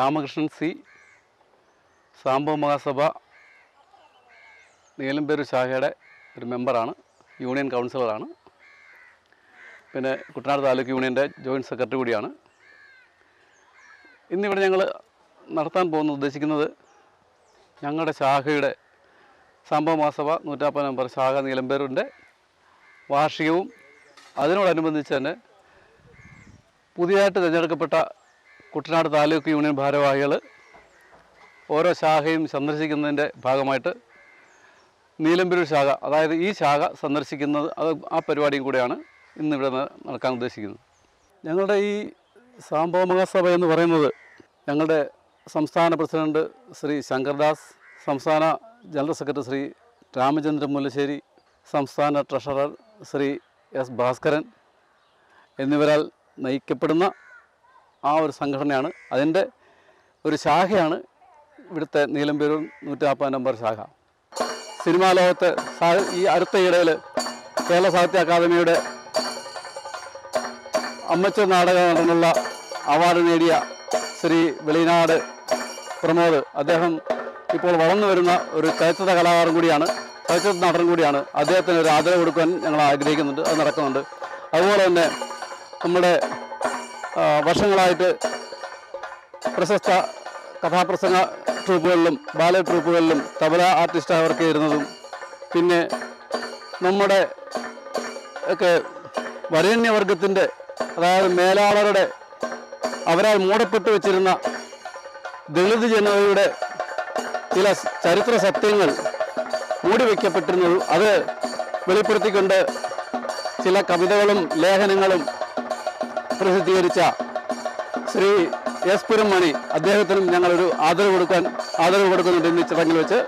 Ramakrishnan C, Sambava Mahasabha Neelamperoor ശാഖയുടെ ഒരു മെമ്പറാണ്, യൂണിയൻ കൗൺസിലറാണ്. പിന്നെ കുട്ടനാട് താലൂക്ക് യൂണിയൻ്റെ ജോയിൻറ്റ് സെക്രട്ടറി കൂടിയാണ്. ഇന്നിവിടെ ഞങ്ങൾ നടത്താൻ ഉദ്ദേശിക്കുന്നത് ഞങ്ങളുടെ ശാഖയുടെ സാംബവ മഹാസഭ 150 നമ്പർ ശാഖ നീലംപേരൂരിൻ്റെ വാർഷികവും അതിനോടനുബന്ധിച്ച് തന്നെ പുതിയതായിട്ട് തിരഞ്ഞെടുക്കപ്പെട്ട കുട്ടനാട് താലൂക്ക് യൂണിയൻ ഭാരവാഹികൾ ഓരോ ശാഖയും സന്ദർശിക്കുന്നതിൻ്റെ ഭാഗമായിട്ട് നീലംപേരൂർ ശാഖ, അതായത് ഈ ശാഖ സന്ദർശിക്കുന്നത് ആ പരിപാടിയും കൂടെയാണ് ഇന്നിവിടെ നടക്കാൻ ഉദ്ദേശിക്കുന്നത്. ഞങ്ങളുടെ ഈ സാംബവ മഹാസഭ എന്ന് പറയുന്നത് ഞങ്ങളുടെ സംസ്ഥാന പ്രസിഡന്റ് ശ്രീ ശങ്കർദാസ്, സംസ്ഥാന ജനറൽ സെക്രട്ടറി ശ്രീ രാമചന്ദ്രൻ മുല്ലശ്ശേരി, സംസ്ഥാന ട്രഷറർ ശ്രീ എസ് ഭാസ്കരൻ എന്നിവരാൽ നയിക്കപ്പെടുന്ന ആ ഒരു സംഘടനയാണ്. അതിൻ്റെ ഒരു ശാഖയാണ് ഇവിടുത്തെ നീലംപേരൂർ 150 നമ്പർ ശാഖ. സിനിമാ ലോകത്ത് ഈ അടുത്ത ഇടയിൽ കേരള സാഹിത്യ അക്കാദമിയുടെ അമ്മച്ചർ നാടക നടനുള്ള അവാർഡ് നേടിയ ശ്രീ വെളിനാട് പ്രമോദ്, അദ്ദേഹം ഇപ്പോൾ വളർന്നു വരുന്ന ഒരു ചലച്ചിത്ര കലാകാരൻ കൂടിയാണ്, ചലച്ചിത്ര നടൻ കൂടിയാണ്. അദ്ദേഹത്തിന് ഒരു ആദരവ് കൊടുക്കാൻ ഞങ്ങൾ ആഗ്രഹിക്കുന്നുണ്ട്, അത് നടക്കുന്നുണ്ട്. അതുപോലെ തന്നെ നമ്മുടെ വർഷങ്ങളായിട്ട് പ്രശസ്ത കഥാപ്രസംഗ ട്രൂപ്പുകളിലും ബാലെ ട്രൂപ്പുകളിലും തബല ആർട്ടിസ്റ്റായി വർക്ക് ചെയ്യുന്നതും, പിന്നെ നമ്മുടെ ഒക്കെ വരേണ്യവർഗത്തിൻ്റെ, അതായത് മേലാളരുടെ അവരാൽ മൂടപ്പെട്ടു വച്ചിരുന്ന ദളിത് ജനതയുടെ ചില ചരിത്ര സത്യങ്ങൾ മൂടിവെക്കപ്പെട്ടിരുന്നത് അത് വെളിപ്പെടുത്തിക്കൊണ്ട് ചില കവിതകളും ലേഖനങ്ങളും പ്രസിദ്ധീകരിച്ച ശ്രീ എസ് പുരമണി, അദ്ദേഹത്തിനും ഞങ്ങളൊരു ആദരവ് കൊടുക്കുന്നുണ്ട് ഇന്ന് ചടങ്ങിൽ വെച്ച്.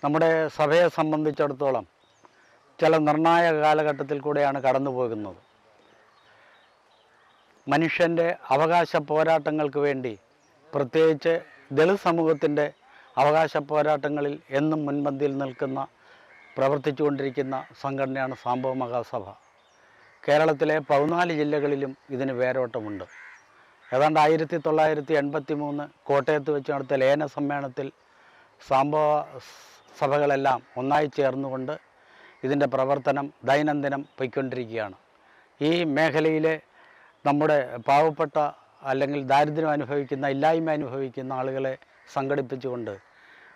നമ്മുടെ സഭയെ സംബന്ധിച്ചിടത്തോളം ചില നിർണായക കാലഘട്ടത്തിൽ കൂടെയാണ് കടന്നു പോകുന്നത്. മനുഷ്യൻ്റെ അവകാശ പോരാട്ടങ്ങൾക്ക് വേണ്ടി, പ്രത്യേകിച്ച് ദളിത് സമൂഹത്തിൻ്റെ അവകാശ പോരാട്ടങ്ങളിൽ എന്നും മുൻപന്തിയിൽ നിൽക്കുന്ന പ്രവർത്തിച്ചുകൊണ്ടിരിക്കുന്ന സംഘടനയാണ് സാംബവ മഹാസഭ. കേരളത്തിലെ 14 ജില്ലകളിലും ഇതിന് വേരോട്ടമുണ്ട്. ഏതാണ്ട് 1983 കോട്ടയത്ത് വെച്ച് നടത്തിയ ലയന സമ്മേളനത്തിൽ സാംബവ സഭകളെല്ലാം ഒന്നായി ചേർന്നുകൊണ്ട് ഇതിൻ്റെ പ്രവർത്തനം ദൈനംദിനം പോയിക്കൊണ്ടിരിക്കുകയാണ്. ഈ മേഖലയിലെ നമ്മുടെ പാവപ്പെട്ട അല്ലെങ്കിൽ ദാരിദ്ര്യം അനുഭവിക്കുന്ന, ഇല്ലായ്മ അനുഭവിക്കുന്ന ആളുകളെ സംഘടിപ്പിച്ചുകൊണ്ട്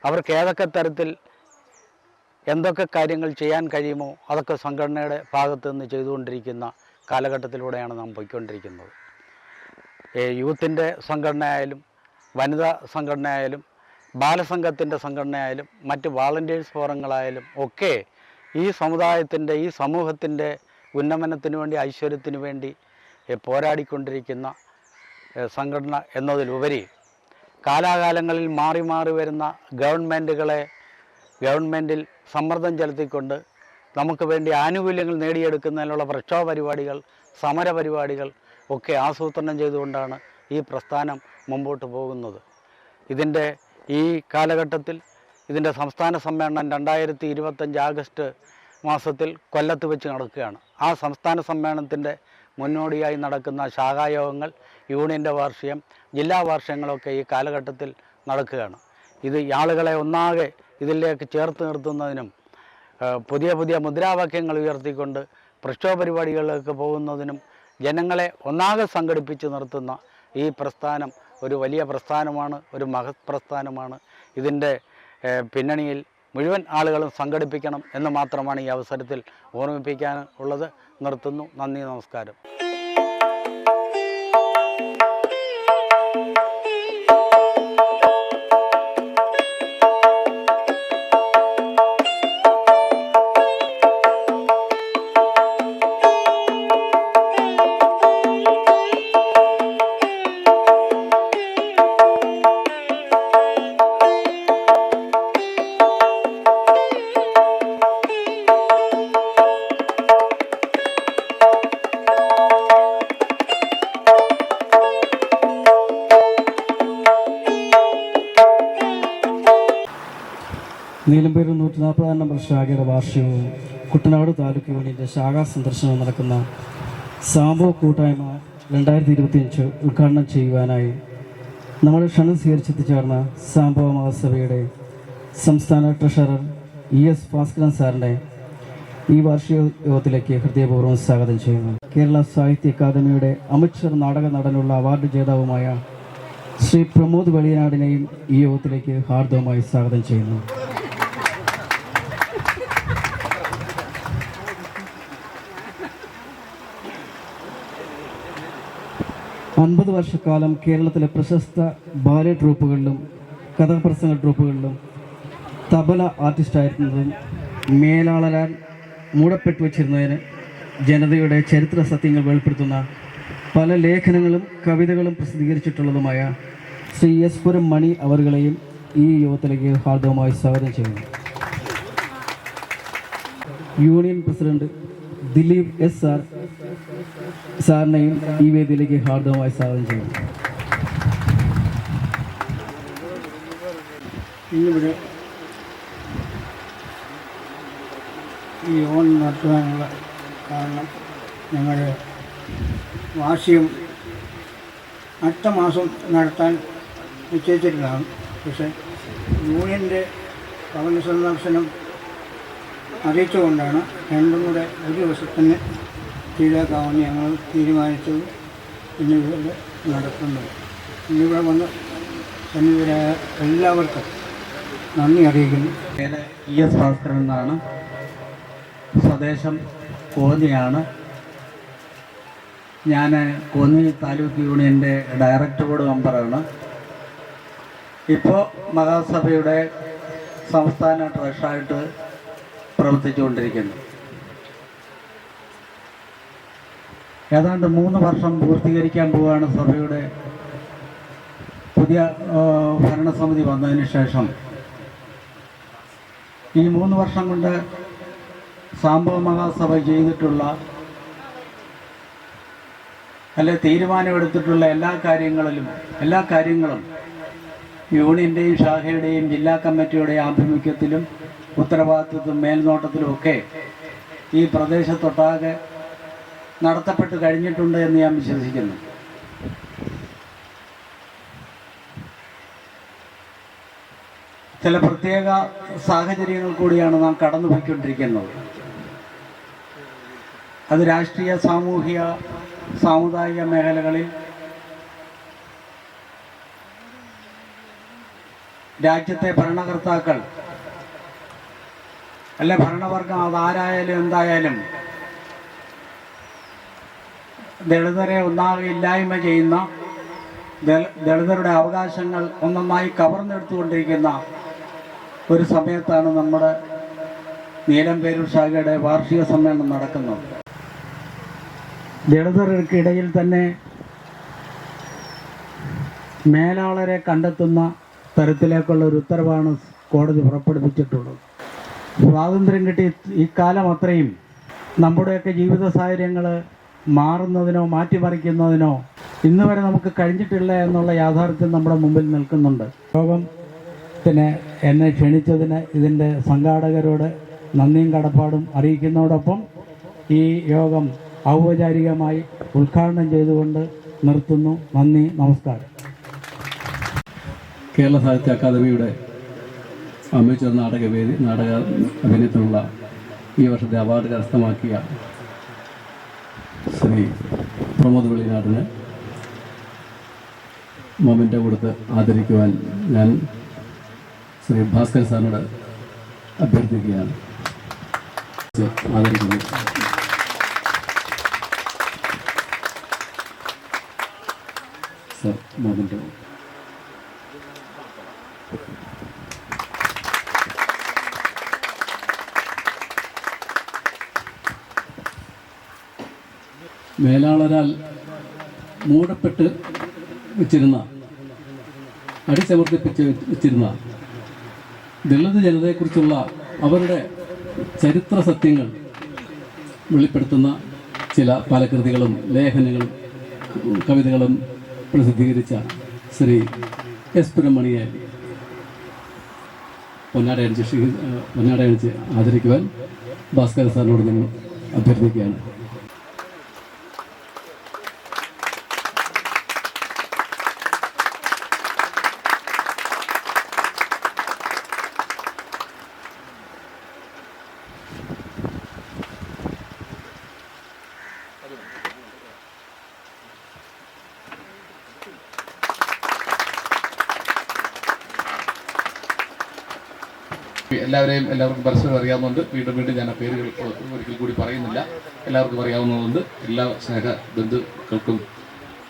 അവർക്ക് ഏതൊക്കെ തരത്തിൽ എന്തൊക്കെ കാര്യങ്ങൾ ചെയ്യാൻ കഴിയുമോ അതൊക്കെ സംഘടനയുടെ ഭാഗത്തു നിന്ന് ചെയ്തുകൊണ്ടിരിക്കുന്ന കാലഘട്ടത്തിലൂടെയാണ് നാം പോയിക്കൊണ്ടിരിക്കുന്നത്. യൂത്തിൻ്റെ സംഘടനയായാലും വനിതാ സംഘടനയായാലും ബാലസംഘത്തിൻ്റെ സംഘടനയായാലും മറ്റ് വാളണ്ടിയേഴ്സ് ഫോറങ്ങളായാലും ഒക്കെ ഈ സമുദായത്തിൻ്റെ, ഈ സമൂഹത്തിൻ്റെ ഉന്നമനത്തിനു വേണ്ടി, ഐശ്വര്യത്തിനു വേണ്ടി പോരാടിക്കൊണ്ടിരിക്കുന്ന സംഘടന എന്നതിലുപരി കാലാകാലങ്ങളിൽ മാറി മാറി വരുന്ന ഗവൺമെൻറ്റിൽ സമ്മർദ്ദം ചെലുത്തിക്കൊണ്ട് നമുക്ക് വേണ്ടി ആനുകൂല്യങ്ങൾ നേടിയെടുക്കുന്നതിനുള്ള പ്രക്ഷോഭ പരിപാടികൾ, സമരപരിപാടികൾ ഒക്കെ ആസൂത്രണം ചെയ്തുകൊണ്ടാണ് ഈ പ്രസ്ഥാനം മുമ്പോട്ട് പോകുന്നത്. ഇതിൻ്റെ ഈ കാലഘട്ടത്തിൽ ഇതിൻ്റെ സംസ്ഥാന സമ്മേളനം 2025 ആഗസ്റ്റ് മാസത്തിൽ കൊല്ലത്ത് വെച്ച് നടക്കുകയാണ്. ആ സംസ്ഥാന സമ്മേളനത്തിൻ്റെ മുന്നോടിയായി നടക്കുന്ന ശാഖായോഗങ്ങൾ, യൂണിയൻ്റെ വാർഷികം, ജില്ലാ വാർഷികങ്ങളൊക്കെ ഈ കാലഘട്ടത്തിൽ നടക്കുകയാണ്. ഇത് ആളുകളെ ഒന്നാകെ ഇതിലേക്ക് ചേർത്ത് നിർത്തുന്നതിനും പുതിയ പുതിയ മുദ്രാവാക്യങ്ങൾ ഉയർത്തിക്കൊണ്ട് പ്രക്ഷോഭ പരിപാടികളിലേക്ക് പോകുന്നതിനും ജനങ്ങളെ ഒന്നാകെ സംഘടിപ്പിച്ച് നിർത്തുന്ന ഈ പ്രസ്ഥാനം ഒരു വലിയ പ്രസ്ഥാനമാണ്, ഒരു മഹത് പ്രസ്ഥാനമാണ്. ഇതിൻ്റെ പിന്നണിയിൽ മുഴുവൻ ആളുകളും സംഘടിപ്പിക്കണം എന്ന് മാത്രമാണ് ഈ അവസരത്തിൽ ഓർമ്മിപ്പിക്കാൻ ഉള്ളത്. നിർത്തുന്നു. നന്ദി, നമസ്കാരം. നീലംപേരൂർ 140 നമ്പർ ശാഖയുടെ വാർഷികവും കുട്ടനാട് താലൂക്ക് യൂണിയൻ്റെ ശാഖാ സന്ദർശനവും നടക്കുന്ന സാംബോ കൂട്ടായ്മ 2025 ഉദ്ഘാടനം ചെയ്യുവാനായി നമ്മുടെ ക്ഷണം സ്വീകരിച്ചെത്തിച്ചേർന്ന സാംബോ മഹാസഭയുടെ സംസ്ഥാന ട്രഷറർ ES ഭാസ്കരൻ സാറിനെ ഈ വാർഷിക യോഗത്തിലേക്ക് ഹൃദയപൂർവ്വം സ്വാഗതം ചെയ്യുന്നു. കേരള സാഹിത്യ അക്കാദമിയുടെ അമച്വർ നാടക നടനുള്ള അവാർഡ് ജേതാവുമായ ശ്രീ പ്രമോദ് വെളിയനാടിനെയും ഈ യോഗത്തിലേക്ക് ഹാർദവമായി സ്വാഗതം ചെയ്യുന്നു. അൻപത് വർഷക്കാലം കേരളത്തിലെ പ്രശസ്ത ബാലെ ട്രൂപ്പുകളിലും കഥാപ്രസംഗ ട്രൂപ്പുകളിലും തബല ആർട്ടിസ്റ്റായിരുന്നതും മേലാളരാൻ മൂടപ്പെട്ടു വച്ചിരുന്നതിന് ജനതയുടെ ചരിത്ര സത്യങ്ങൾ വെളിപ്പെടുത്തുന്ന പല ലേഖനങ്ങളും കവിതകളും പ്രസിദ്ധീകരിച്ചിട്ടുള്ളതുമായ ശ്രീ എസ് പുരം മണി അവരുകളെയും ഈ യോഗത്തിലേക്ക് ഹാർദവമായി സ്വാഗതം ചെയ്യുന്നു. യൂണിയൻ പ്രസിഡന്റ് ദിലീപ് S സാറിനെയും ഈ വേദിയിലേക്ക് ഹാർദവമായി സ്വാഗതം ചെയ്യുന്നു. ഇന്നിവിടെ ഈ യോഗം നടത്തുവാനുള്ള കാരണം ഞങ്ങളുടെ വാർഷികം അടുത്ത മാസം നടത്താൻ നിശ്ചയിച്ചിട്ടുള്ളതാണ്. പക്ഷേ യൂണിയൻ്റെ ഭവന സന്ദർശനം അറിയിച്ചുകൊണ്ടാണ് രണ്ടും കൂടെ ഒരു ദിവസത്തിന് ചെയ്തേക്കാമെന്ന് ഞങ്ങൾ തീരുമാനിച്ചത്. ഇന്നിവിടെ നടത്തുന്നത്. ഇന്നിവിടെ വന്ന് സന്നിധരായ എല്ലാവർക്കും നന്ദി അറിയിക്കുന്നു. ES ഭാസ്കരൻ എന്നാണ്. സ്വദേശം കോന്നിയാണ്. ഞാൻ കോന്നി താലൂക്ക് യൂണിയൻ്റെ ഡയറക്ടർ ബോർഡ് മെമ്പറാണ്. ഇപ്പോൾ മഹാസഭയുടെ സംസ്ഥാന ട്രഷറായിട്ട് പ്രവർത്തിച്ചുകൊണ്ടിരിക്കുന്നു. ഏതാണ്ട് 3 വർഷം പൂർത്തീകരിക്കാൻ പോവുകയാണ് സഭയുടെ പുതിയ ഭരണസമിതി വന്നതിന് ശേഷം. ഈ 3 വർഷം കൊണ്ട് സാംബോ മഹാസഭ ചെയ്തിട്ടുള്ള തീരുമാനമെടുത്തിട്ടുള്ള എല്ലാ കാര്യങ്ങളും യൂണിയൻ്റെയും ശാഖയുടെയും ജില്ലാ കമ്മിറ്റിയുടെയും ആഭിമുഖ്യത്തിലും ഉത്തരവാദിത്വത്തിലും മേൽനോട്ടത്തിലും ഒക്കെ ഈ പ്രദേശത്തൊട്ടാകെ നടത്തപ്പെട്ട് കഴിഞ്ഞിട്ടുണ്ട് എന്ന് ഞാൻ വിശ്വസിക്കുന്നു. ചില പ്രത്യേക സാഹചര്യങ്ങൾ കൂടിയാണ് നാം കടന്നുപോയിക്കൊണ്ടിരിക്കുന്നത്. അത് രാഷ്ട്രീയ, സാമൂഹിക, സാമുദായിക മേഖലകളിൽ രാജ്യത്തെ ഭരണകർത്താക്കൾ അല്ല ഭരണവർഗം അതാരായാലും എന്തായാലും ദളിതരെ ഒന്നാകെ ഇല്ലായ്മ ചെയ്യുന്ന, ദളിതരുടെ അവകാശങ്ങൾ ഒന്നൊന്നായി കവർന്നെടുത്തുകൊണ്ടിരിക്കുന്ന ഒരു സമയത്താണ് നമ്മുടെ നീലംപേരൂർ ശാഖയുടെ വാർഷിക സമ്മേളനം നടക്കുന്നത്. ദളിതർക്കിടയിൽ തന്നെ മേലാളരെ കണ്ടെത്തുന്ന തരത്തിലേക്കുള്ള ഒരു ഉത്തരവാണ് കോടതി പുറപ്പെടുവിച്ചിട്ടുള്ളത്. സ്വാതന്ത്ര്യം കിട്ടി ഈ കാലം അത്രയും നമ്മുടെയൊക്കെ ജീവിത സാഹചര്യങ്ങൾ മാറുന്നതിനോ മാറ്റിമറിക്കുന്നതിനോ ഇന്ന് വരെ നമുക്ക് കഴിഞ്ഞിട്ടില്ല എന്നുള്ള യാഥാർത്ഥ്യം നമ്മുടെ മുമ്പിൽ നിൽക്കുന്നുണ്ട്. യോഗത്തിന് എന്നെ ക്ഷണിച്ചതിന് ഇതിൻ്റെ സംഘാടകരോട് നന്ദിയും കടപ്പാടും അറിയിക്കുന്നതോടൊപ്പം ഈ യോഗം ഔപചാരികമായി ഉദ്ഘാടനം ചെയ്തുകൊണ്ട് നിർത്തുന്നു. നന്ദി, നമസ്കാരം. കേരള സാഹിത്യ അക്കാദമിയുടെ അമേച്ചർ നാടക അഭിനയത്തിനുള്ള ഈ വർഷത്തെ അവാർഡ് കരസ്ഥമാക്കിയ ശ്രീ പ്രമോദ് വെളിനാടിന് മൊമെൻ്റോ കൊടുത്ത് ആദരിക്കുവാൻ ഞാൻ ശ്രീ ഭാസ്കർ സാറിനോട് അഭ്യർത്ഥിക്കുകയാണ്. ആദരിക്കുന്നു. Sir, memento. മേലാളരാൽ മൂടപ്പെട്ട് വെച്ചിരുന്ന, അടിച്ചമർത്തിപ്പിച്ച് വെച്ചിരുന്ന ദളിത് ജനതയെക്കുറിച്ചുള്ള അവരുടെ ചരിത്ര സത്യങ്ങൾ വെളിപ്പെടുത്തുന്ന പല കൃതികളും ലേഖനങ്ങളും കവിതകളും പ്രസിദ്ധീകരിച്ച ശ്രീ എസ് പുരമണിയെ പൊന്നാടയണിച്ച് ആദരിക്കുവാൻ ഭാസ്കര സാറിനോട് ഞങ്ങൾ അഭ്യർത്ഥിക്കുകയാണ്. എല്ലാവർക്കും പരസ്പരം അറിയാവുന്നതുകൊണ്ട് വീണ്ടും ഞാൻ ആ പേരുകൾ ഒരിക്കൽ കൂടി പറയുന്നില്ല. എല്ലാവർക്കും അറിയാവുന്നതുകൊണ്ട് എല്ലാ സ്നേഹ ബന്ധുക്കൾക്കും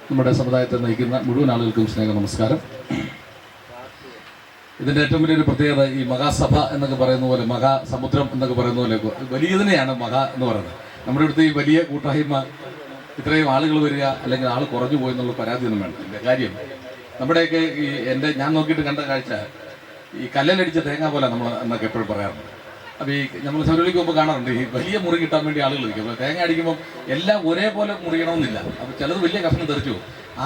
നമ്മുടെ സമുദായത്തെ നയിക്കുന്ന മുഴുവൻ ആളുകൾക്കും സ്നേഹ നമസ്കാരം. ഇതിൻ്റെ ഏറ്റവും വലിയൊരു പ്രത്യേകത ഈ മഹാസഭ എന്നൊക്കെ പറയുന്ന പോലെ, മഹാസമുദ്രം എന്നൊക്കെ പറയുന്ന പോലെ വലിയതിനെയാണ് എന്ന് പറയുന്നത്. നമ്മുടെ അടുത്ത് ഈ വലിയ കൂട്ടായ്മ, ഇത്രയും ആളുകൾ വരിക അല്ലെങ്കിൽ ആൾ കുറഞ്ഞു പോയി എന്നുള്ള പരാതിയൊന്നും വേണ്ട. കാര്യം നമ്മുടെയൊക്കെ ഞാൻ നോക്കിയിട്ട് കണ്ട കാഴ്ച ഈ കല്ലിലടിച്ച തേങ്ങ പോലെ നമ്മൾ എന്നൊക്കെ എപ്പോഴും പറയാറുണ്ട്. അപ്പോൾ ഈ നമ്മൾ ശബരിമലയ്ക്ക് പോകുമ്പോൾ കാണാറുണ്ട് ഈ വലിയ മുറി കിട്ടാൻ വേണ്ടി ആളുകൾ ഇരിക്കും. അപ്പോൾ തേങ്ങ അടിക്കുമ്പോൾ എല്ലാം ഒരേപോലെ മുറിയണമെന്നില്ല. അപ്പോൾ ചിലത് വലിയ കഷ്ണം തെറിച്ചു പോകും.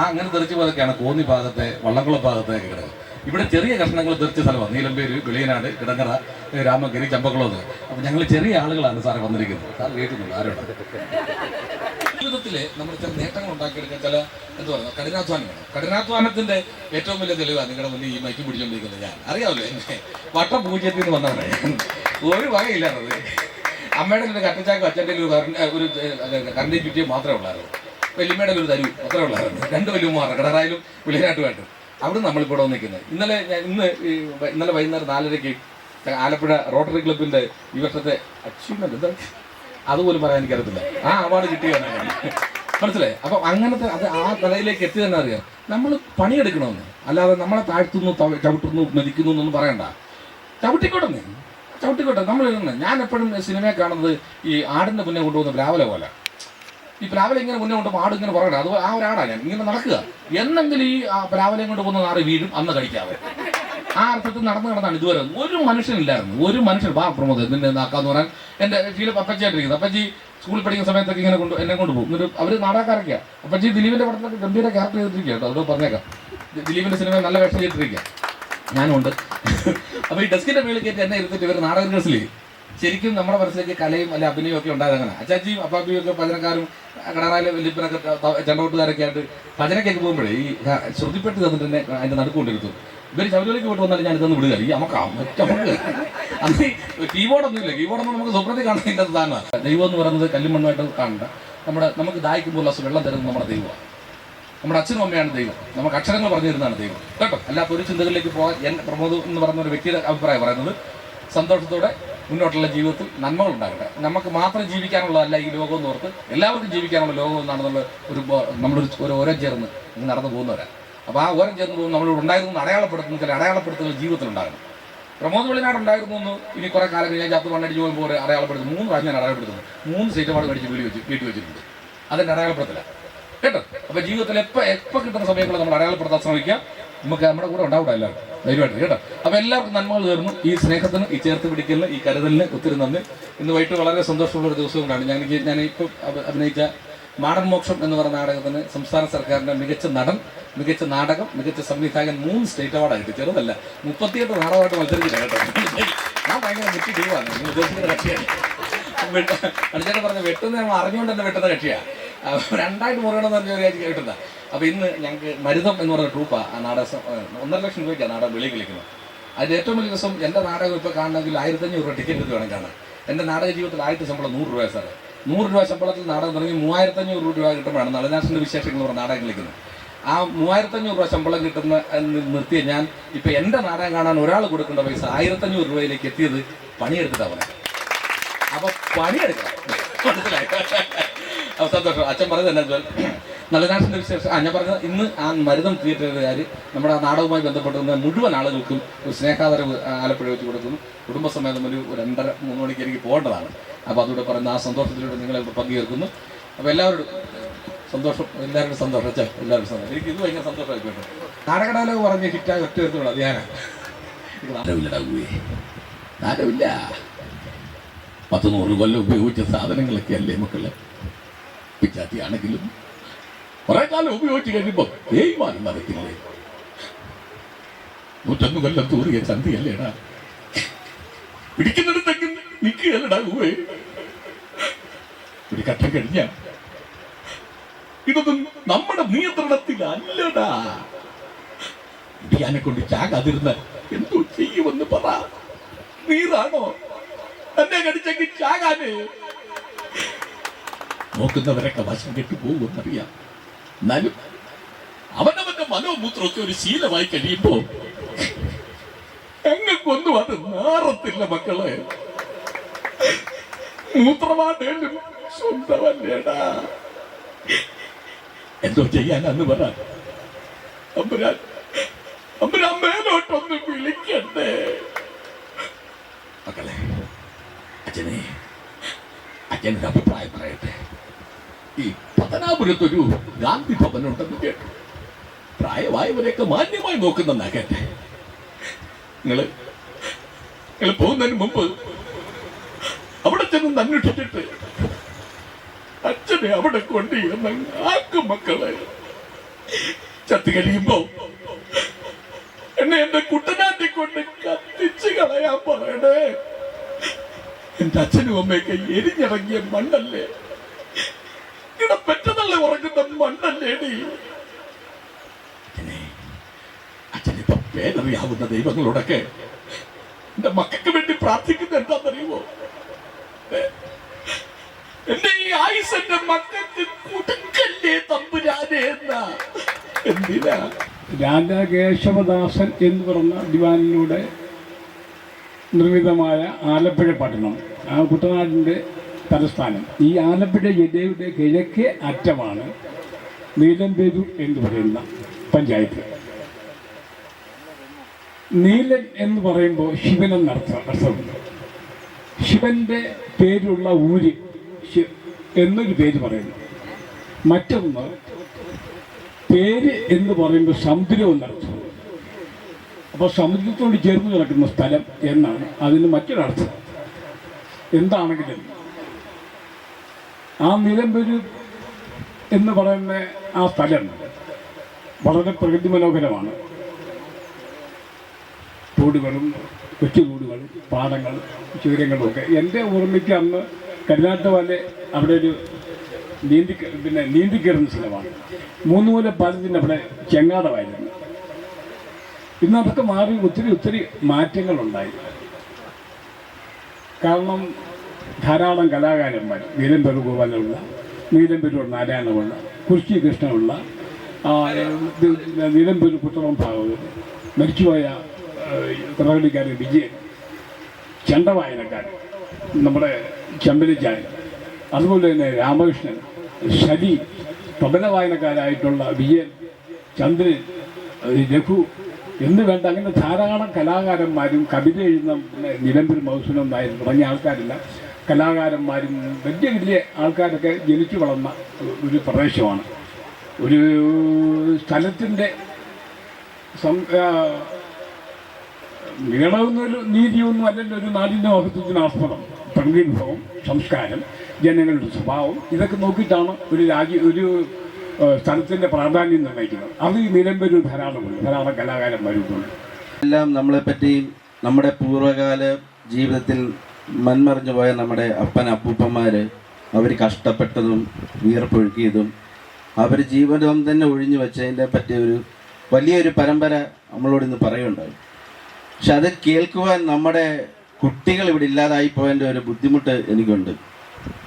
അങ്ങനെ തെറിച്ചു പോയതൊക്കെയാണ് കോന്നി ഭാഗത്തെ, വള്ളംകുളം ഭാഗത്തേക്ക് കിടക്കുക. ഇവിടെ ചെറിയ കഷ്ണങ്ങൾ തെറിച്ച സ്ഥലമാണ് നീലമ്പേര്, വെളിയനാട്, കിടങ്ങറ, രാമഗിരി, ചമ്പക്കുളം. അപ്പോൾ ഞങ്ങൾ ചെറിയ ആളുകളാണ് സാറെ വന്നിരിക്കുന്നത്. സാർ കേൾക്കുന്നുണ്ട് ആരോടാണ് ജീവിതത്തിൽ നമ്മൾ ചില നേട്ടങ്ങൾ ഉണ്ടാക്കിയെടുക്കാൻ ചില എന്താ പറയുക കഠിനാധ്വാനം വേണം. കഠിനാധ്വാനത്തിന്റെ ഏറ്റവും വലിയ തെളിവാണ് നിങ്ങളുടെ മുന്നിൽ ഈ മൈക്ക് പിടിച്ചുകൊണ്ടിരിക്കുന്നത്. ഞാൻ അറിയാമല്ലോ, എന്നെ വട്ടപൂജ്യത്തിൽ നിന്ന് വന്നവരെ ഒരു വകയില്ലാത്തത്. അമ്മയുടെ ഒരു കട്ടച്ചാക്കും അച്ഛൻ്റെ ഒരു കറണ്ടി ചുറ്റിയും മാത്രമേ ഉള്ളായിരുന്നു. വെല്ലുമ്മയുടെ ഒരു തരു അത്രേ ഉള്ളായിരുന്നു. രണ്ട് വല്ലുമാർ കടറായാലും വിളിനാട്ടുമായിട്ടും അവിടെ നമ്മളിപ്പോൾ ഇവിടെ നിൽക്കുന്നത്. ഇന്നലെ വൈകുന്നേരം 4:30 ആലപ്പുഴ റോട്ടറി ക്ലബിന്റെ ഈ വർഷത്തെ അച്ചീവ്മെന്റ് എന്താ അതുപോലും പറയാൻ എനിക്കറിയത്തില്ല, ആ അവാർഡ് കിട്ടിയാണ് മനസ്സിലായി. അപ്പം അങ്ങനത്തെ ആ നിലയിലേക്ക് എത്തി തന്നെ അറിയാം. നമ്മൾ പണിയെടുക്കണമെന്ന്, അല്ലാതെ നമ്മളെ താഴ്ത്തുന്നു, ചവിട്ടുന്നു, മെതിക്കുന്നു എന്നൊന്നും പറയണ്ട. ചവിട്ടിക്കോട്ടെ. നമ്മൾ ഞാൻ എപ്പോഴും സിനിമയെ കാണുന്നത് ഈ ആടിൻ്റെ മുന്നേ കൊണ്ടുപോകുന്ന പ്ലാവല പോലെ. ഈ പ്ലാവല ഇങ്ങനെ മുന്നേ കൊണ്ടുപോകുമ്പോൾ ആട് ഇങ്ങനെ പറയണ്ട, അത് ആ ഒരാടാണ് ഞാൻ ഇങ്ങനെ നടക്കുക. എന്നെങ്കിലും ഈ പ്ലാവലയും കൊണ്ട് പോകുന്ന നാറ് വീഴും, അന്ന് കഴിക്കാതെ. ആ അർത്ഥത്തിൽ നടന്നാണ് ഇതുവരെ ഒരു മനുഷ്യനില്ലായിരുന്നു. ഒരു മനുഷ്യൻ പ്രമോദ് എന്തിൻ്റെ നാക്കാന്ന് പറയാൻ എൻ്റെ ഫീലും അപ്പച്ചിയായിട്ടിരിക്കുന്നത്. അപ്പച്ചി സ്കൂളിൽ പഠിക്കുന്ന സമയത്തൊക്കെ ഇങ്ങനെ എന്നെ കൊണ്ടുപോകും. എന്നിട്ട് അവർ നാടകക്കാരൊക്കെയാണ്. അപ്പച്ചി ദിലീപിൻ്റെ പടത്തൊക്കെ ഗംഭീര ക്യാരക്ടർ ചെയ്തിരിക്കുക കേട്ടോ, അതോ പറഞ്ഞേക്കാം. ദിലീപിൻ്റെ സിനിമ നല്ല വേഷം ചെയ്തിട്ടിരിക്കുക, ഞാനുണ്ട്. അപ്പോൾ ഈ ഡെസ്കിൻ്റെ മേളിൽ കയറ്റി എന്നെ ഇരുത്തിട്ട് ഇവർ നാടക റിഹേഴ്സൽ ചെയ്യും. ശരിക്കും നമ്മുടെ മനസ്സിലേക്ക് കലയും അല്ലെ അഭിനയം ഒക്കെ ഉണ്ടായത് അങ്ങനെ. അച്ചാച്ചിയും അപ്പാപ്പിയും ഒക്കെ ഭജനക്കാരും കടറായിലെ വലിയപ്പനൊക്കെ ചെണ്ടോട്ടുകാരൊക്കെ ആയിട്ട് ഭജനക്കൊക്കെ പോകുമ്പോഴേ ഈ ശ്രുതിപ്പെട്ട് തന്നിട്ട് തന്നെ അതിൻ്റെ നടുക്കൊണ്ടിരുത്തും. ഇവർ ശബരിമലയ്ക്ക് പോയിട്ട് വന്നാലും ഞാൻ ഇതൊന്ന് വിടുക ഈ നമുക്ക് അന്ന് കീബോർഡൊന്നും ഇല്ല. കീബോർഡൊന്നും നമുക്ക് സ്വപ്നത്തിൽ കാണുന്നതിൻ്റെ സ്ഥാനമാണ്. ദൈവം എന്ന് പറയുന്നത് കല്ലും മണ്ണുമായിട്ട് കാണണ്ട. നമുക്ക് ദാഹിക്കുമ്പോൾ വെള്ളം തരുന്നത് നമ്മുടെ ദൈവമാണ്. നമ്മുടെ അച്ഛനും അമ്മയാണ് ദൈവം. നമുക്ക് അക്ഷരങ്ങൾ പറഞ്ഞു തരുന്നതാണ് ദൈവം കേട്ടോ. അല്ലാത്ത ഒരു ചിന്തകളിലേക്ക് പോകാൻ പ്രമോദ് എന്ന് പറയുന്ന ഒരു വ്യക്തിയുടെ അഭിപ്രായം പറയുന്നത് സന്തോഷത്തോടെ മുന്നോട്ടുള്ള ജീവിതത്തിൽ നന്മകൾ ഉണ്ടാകട്ടെ. നമുക്ക് മാത്രം ജീവിക്കാനുള്ളതല്ല ഈ ലോകം എന്ന് ഓർത്ത് എല്ലാവർക്കും ജീവിക്കാനുള്ള ലോകം എന്നാണെന്നുള്ള നമ്മളൊരു ഓരം ചേർന്ന് നടന്നു പോകുന്നവരാണ്. അപ്പോൾ ആ ഓരം ചേർന്ന് പോകുമ്പോൾ നമ്മളിവിടെ ഉണ്ടായിരുന്നു അടയാളപ്പെടുത്തുന്ന ചില അടയാളപ്പെടുത്തുന്ന ജീവിതത്തിൽ ഉണ്ടാകണം. പ്രമോദ് വെളിനാട് ഉണ്ടായിരുന്നു എന്ന് ഇനി കുറേ കാലം കഴിഞ്ഞാൽ ചത്ത് മണ്ണടിച്ച് പോകുമ്പോൾ അടയാളപ്പെടുത്തുന്നു. 3 പ്രാവശ്യം ഞാൻ അടയാളപ്പെടുത്തുന്നു. 3 സ്റ്റേറ്റ് അവാർഡ് മേടിച്ച് വീട്ടിൽ വെച്ചിട്ടുണ്ട്. അതിൻ്റെ അടയാളപ്പെടുത്തില്ല കേട്ടോ. അപ്പോൾ ജീവിതത്തിൽ എപ്പോൾ കിട്ടുന്ന സമയങ്ങളിൽ നമ്മൾ അടയാളപ്പെടുത്താൻ ശ്രമിക്കുക. നമുക്ക് നമ്മുടെ കൂടെ ഉണ്ടാവില്ല എല്ലാവരും ധൈര്യമായിട്ട് കേട്ടോ. അപ്പോൾ എല്ലാവർക്കും നന്മകൾ തീർന്നു. ഈ സ്നേഹത്തിന്, ഈ ചേർത്ത് പിടിക്കലിന്, ഈ കരുതലിന് ഒത്തിരി നന്ദി. ഇന്ന് വൈകിട്ട് വളരെ സന്തോഷമുള്ള ഒരു ദിവസം കൊണ്ടാണ്. ഞാനിപ്പോൾ അഭിനയിച്ച മാടൻ മോക്ഷം എന്ന് പറയുന്ന നാടകത്തിന് സംസ്ഥാന സർക്കാരിൻ്റെ മികച്ച നടൻ, മികച്ച നാടകം, മികച്ച സംവിധായകൻ 3 സ്റ്റേറ്റ് അവാർഡാണ് കിട്ടി. ചെറുതല്ല, 38 നാടകമായിട്ട് മത്സരിച്ചില്ല കേട്ടോ. ഞാൻ ഭയങ്കര മുറ്റി ടീമാണ്. നിങ്ങൾ ഉദ്ദേശിക്കുന്ന കക്ഷിയാണ്. അടിച്ചേട്ടൻ പറഞ്ഞ വെട്ടുന്ന നമ്മൾ അറിഞ്ഞുകൊണ്ട് തന്നെ വെട്ടുന്ന കക്ഷിയാണ്. 2 മുറിയണമെന്ന് പറഞ്ഞ കിട്ടുന്ന. അപ്പോൾ ഇന്ന് ഞങ്ങൾക്ക് മരുതം എന്ന് പറയുന്ന ട്രൂപ്പാണ് ആ നാടകം. 1.5 ലക്ഷം രൂപയ്ക്കാണ് നാടകം വെളിയിൽ കളിക്കുന്നത്. അതിൻ്റെ ഏറ്റവും വലിയ ദിവസം എൻ്റെ നാടകം ഇപ്പോൾ കാണണമെങ്കിൽ 1500 രൂപ ടിക്കറ്റ് എടുത്ത് വേണം കാണാൻ. എൻ്റെ നാടക ജീവിതത്തിൽ ആദ്യത്തെ ശമ്പളം 100 രൂപ സാറേ. 100 രൂപ ശമ്പളത്തിൽ നാടകം തുടങ്ങി 3500 രൂപ കിട്ടുമ്പോഴാണ് നളനാശൻ്റെ വിശേഷങ്ങൾ പറഞ്ഞ നാടകം കളിക്കുന്നത്. ആ 3500 രൂപ ശമ്പളം കിട്ടുന്ന നിർത്തിയ ഞാൻ ഇപ്പം എൻ്റെ നാടകം കാണാൻ ഒരാൾ കൊടുക്കേണ്ട പൈസ 1500 രൂപയിലേക്ക് എത്തിയത് പണിയെടുത്തിട്ടാണ് പറഞ്ഞത്. അപ്പോൾ പണിയെടുക്കണം, മനസ്സിലായി? അപ്പോൾ സന്തോഷം. അച്ഛൻ പറഞ്ഞത് എന്നാ വെച്ചാൽ നളനാശൻ്റെ വിശേഷം ഞാൻ പറഞ്ഞത് ഇന്ന് ആ മരുതം തിയേറ്ററുകാർ നമ്മുടെ ആ നാടകവുമായി ബന്ധപ്പെട്ടുന്ന മുഴുവൻ ആളുകൾക്കും ഒരു സ്നേഹാദരവ് ആലപ്പുഴ വെച്ച് കൊടുക്കുന്നു. കുടുംബസമേതം ഒരു 2:30-3 മണിക്ക് എനിക്ക് പോകേണ്ടതാണ്. അപ്പോൾ അതുകൂടെ പറയുന്ന ആ സന്തോഷത്തിലൂടെ നിങ്ങളെ പങ്കുചേർക്കുന്നു. അപ്പോൾ എല്ലാവരോടും സന്തോഷം, എല്ലാവരുടെ സന്തോഷം. അച്ഛാ എല്ലാവരും സന്തോഷം. എനിക്ക് ഇത് ഭയങ്കര സന്തോഷമായി പോയിട്ട്. നാടക ഡയലോഗ് പറഞ്ഞ് ഹിറ്റായി ഒറ്റ എടുത്തോളൂ. അത് ഞാനാണ്. നാടകമില്ല, 10-100 കൊല്ലം ഉപയോഗിച്ച സാധനങ്ങളൊക്കെ അല്ലേ മക്കളെ. പിച്ചാത്തിയാണെങ്കിലും കുറെ കാലം ഉപയോഗിച്ച് കഴിയുമ്പോൾ തേയ്മാനം നടക്കില്ലേ. 101 കൊല്ലം തൂറിയ ചന്തിയല്ലേടാ. പിടിക്കുന്നിടത്തേക്ക് നിൽക്കുകയല്ലടാ ഊവേ. ഒരു ഘട്ടം കഴിഞ്ഞ ഇതൊന്നും നമ്മുടെ നിയന്ത്രണത്തിലല്ലടാ. ഇടിയാനെ കൊണ്ട് ചാകാതിരുന്ന എന്തോ ചെയ്യുമെന്ന് പറ. നീറാണോ എന്നെ കടിച്ചെങ്കിൽ ചാകാന്? നോക്കുന്നവരൊക്കെ വശം കെട്ടു പോകുമെന്നറിയാം. എന്നാലും അവനവന്റെ മനോമൂത്രമൊക്കെ ഒരു ശീലമായി കഴിയുമ്പോ ഞങ്ങൾക്കൊന്നും അത് നാറത്തില്ല മക്കളെ. മൂത്രമാണേലും സ്വന്തമല്ലേടാ. എന്തോ ചെയ്യാനാന്ന് പറ. അമ്പരാൻ മേലോട്ടൊന്ന് വിളിക്കണ്ടേ മക്കളെ. അച്ഛനൊരു അഭിപ്രായം പറയട്ടെ. ഈ പത്തനാപുരത്തൊരു ഗാന്ധി ഭവനുണ്ടെന്ന് കേട്ടു. പ്രായമായവരെയൊക്കെ മാന്യമായി നോക്കുന്നെന്നാ കേട്ടെ. നിങ്ങൾ പോകുന്നതിന് മുമ്പ് അവിടെ ചെന്ന് അന്വേഷിച്ചിട്ട് അച്ഛനെ അവിടെ കൊണ്ടുവന്ന് ആക്കും മക്കളെ. ചത്തു കഴിയുമ്പോ എന്നെ എന്റെ കുട്ടനാട്ടിൽ കൊണ്ട് കത്തിച്ച് കളയാൻ പറയണേ. എന്റെ അച്ഛനും അമ്മയൊക്കെ എരിഞ്ഞിറങ്ങിയ മണ്ണല്ലേ, ഇവിടെ പെറ്റതള്ളി ഉറങ്ങുന്ന മണ്ണല്ലേടി. അച്ഛനിപ്പോ പേരറിയാവുന്ന ദൈവങ്ങളോടൊക്കെ എന്റെ മക്കൾക്ക് വേണ്ടി പ്രാർത്ഥിക്കുന്ന എന്താണെന്നറിയുമോ? എന്റെ ഈ ആയുസ് എന്റെ മക്കൾക്ക് കൊടുക്കല്ലേ തമ്പുരാനെ എന്നാ. എന്തിനാ? രാജകേശവദാസൻ എന്ന് പറഞ്ഞ ദിവാനിലൂടെ നിർമ്മിതമായ ആലപ്പുഴ പട്ടണം, ആ കുട്ടനാടിൻ്റെ തലസ്ഥാനം. ഈ ആലപ്പുഴ ജില്ലയുടെ കിഴക്കേ അറ്റമാണ് നീലംപേരൂർ എന്ന് പറയുന്ന പഞ്ചായത്ത്. നീലൻ എന്ന് പറയുമ്പോൾ ശിവനെന്നർത്ഥമുണ്ട്. ശിവന്റെ പേരുള്ള ഊര് എന്നൊരു പേര് പറയുന്നു. മറ്റൊന്ന് പേര് എന്ന് പറയുമ്പോൾ സമുദ്രം എന്നർത്ഥം. അപ്പോൾ സമുദ്രത്തോട് ചേർന്ന് കിടക്കുന്ന സ്ഥലം എന്നാണ് അതിന് മറ്റൊരർത്ഥം. എന്താണെങ്കിലും ആ നിലമ്പൂര് എന്ന് പറയുന്ന ആ സ്ഥലം വളരെ പ്രകൃതി മനോഹരമാണ്. തോടുകളും കൊച്ചുകൂടുകളും പാടങ്ങളും ചുരങ്ങളും ഒക്കെ. എൻ്റെ ഓർമ്മയ്ക്ക് അന്ന് കരുനാട്ടുപാലെ അവിടെ ഒരു നീന്തിക്കയറുന്ന സ്ഥലമാണ്. 3 മൂല പാലത്തിൻ്റെ അവിടെ ചെങ്ങാടമായിരുന്നു. ഇന്ന് അതൊക്കെ മാറി ഒത്തിരി മാറ്റങ്ങളുണ്ടായി. കാരണം ധാരാളം കലാകാരന്മാർ, നീലംപേരൂർ ഗോപാലുള്ള, നീലംപേരൂർ നാരായണപിള്ള, കുറിച്ചി കൃഷ്ണപിള്ള, നീലംപേരൂർ പുത്രൻ ഭാഗവത്, മരിച്ചുപോയ കഥകളിക്കാരൻ വിജയൻ, ചെണ്ട വായനക്കാരൻ നമ്മുടെ ചെമ്പലിച്ചായൻ, അതുപോലെ തന്നെ രാമകൃഷ്ണൻ, ശലി, തബല വായനക്കാരായിട്ടുള്ള വിജയൻ, ചന്ദ്രൻ, രഘു എന്ന് വേണ്ട അങ്ങനെ ധാരാളം കലാകാരന്മാരും കവിത എഴുതുന്ന നിലമ്പൂർ മൗസൂനം നായർ തുടങ്ങിയ ആൾക്കാരെല്ലാം കലാകാരന്മാരും വലിയ ആൾക്കാരൊക്കെ ജനിച്ചു വളർന്ന ഒരു പ്രദേശമാണ്. ഒരു സ്ഥലത്തിൻ്റെ നീളമെന്നൊരു നീതിയൊന്നും അല്ലല്ലോ ഒരു നാടിൻ്റെ മഹത്വത്തിന് ആസ്പദം. പ്രകൃതിവിഭവം, സംസ്കാരം, ജനങ്ങളുടെ സ്വഭാവം, ഇതൊക്കെ നോക്കിയിട്ടാണ് ഒരു സ്ഥലത്തിൻ്റെ പ്രാധാന്യം നിർണ്ണയിക്കുന്നത്. അത് ഈ നിലമ്പൂരിൽ ധാരാളം കലാകാരന്മാരുണ്ട്. എല്ലാം നമ്മളെപ്പറ്റിയും നമ്മുടെ പൂർവ്വകാല ജീവിതത്തിൽ മൺമറിഞ്ഞു പോയ നമ്മുടെ അപ്പൂപ്പന്മാർ അവർ കഷ്ടപ്പെട്ടതും വിയർപ്പൊഴുക്കിയതും അവർ ജീവിതം തന്നെ ഒഴിഞ്ഞു വെച്ചതിനെ പറ്റിയ ഒരു വലിയൊരു പരമ്പര നമ്മളോട് ഇന്ന് പറയുണ്ടായി. പക്ഷെ അത് കേൾക്കുവാൻ നമ്മുടെ കുട്ടികൾ ഇവിടെ ഇല്ലാതായി പോയതിൻ്റെ ഒരു ബുദ്ധിമുട്ട് എനിക്കുണ്ട്.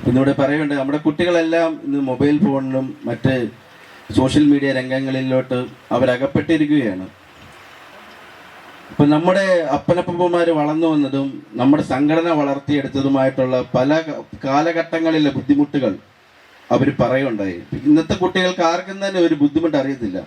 ഇന്നിവിടെ പറയുന്നുണ്ട്, നമ്മുടെ കുട്ടികളെല്ലാം ഇന്ന് മൊബൈൽ ഫോണിലും മറ്റ് സോഷ്യൽ മീഡിയ രംഗങ്ങളിലോട്ട് അവരകപ്പെട്ടിരിക്കുകയാണ്. ഇപ്പം നമ്മുടെ അപ്പനപ്പന്മാർ വളർന്നു വന്നതും നമ്മുടെ സംഘടന വളർത്തിയെടുത്തതുമായിട്ടുള്ള പല കാലഘട്ടങ്ങളിലെ ബുദ്ധിമുട്ടുകൾ അവർ പറയുണ്ടായി. ഇന്നത്തെ കുട്ടികൾക്ക് ആർക്കും തന്നെ ഒരു ബുദ്ധിമുട്ട് അറിയത്തില്ല.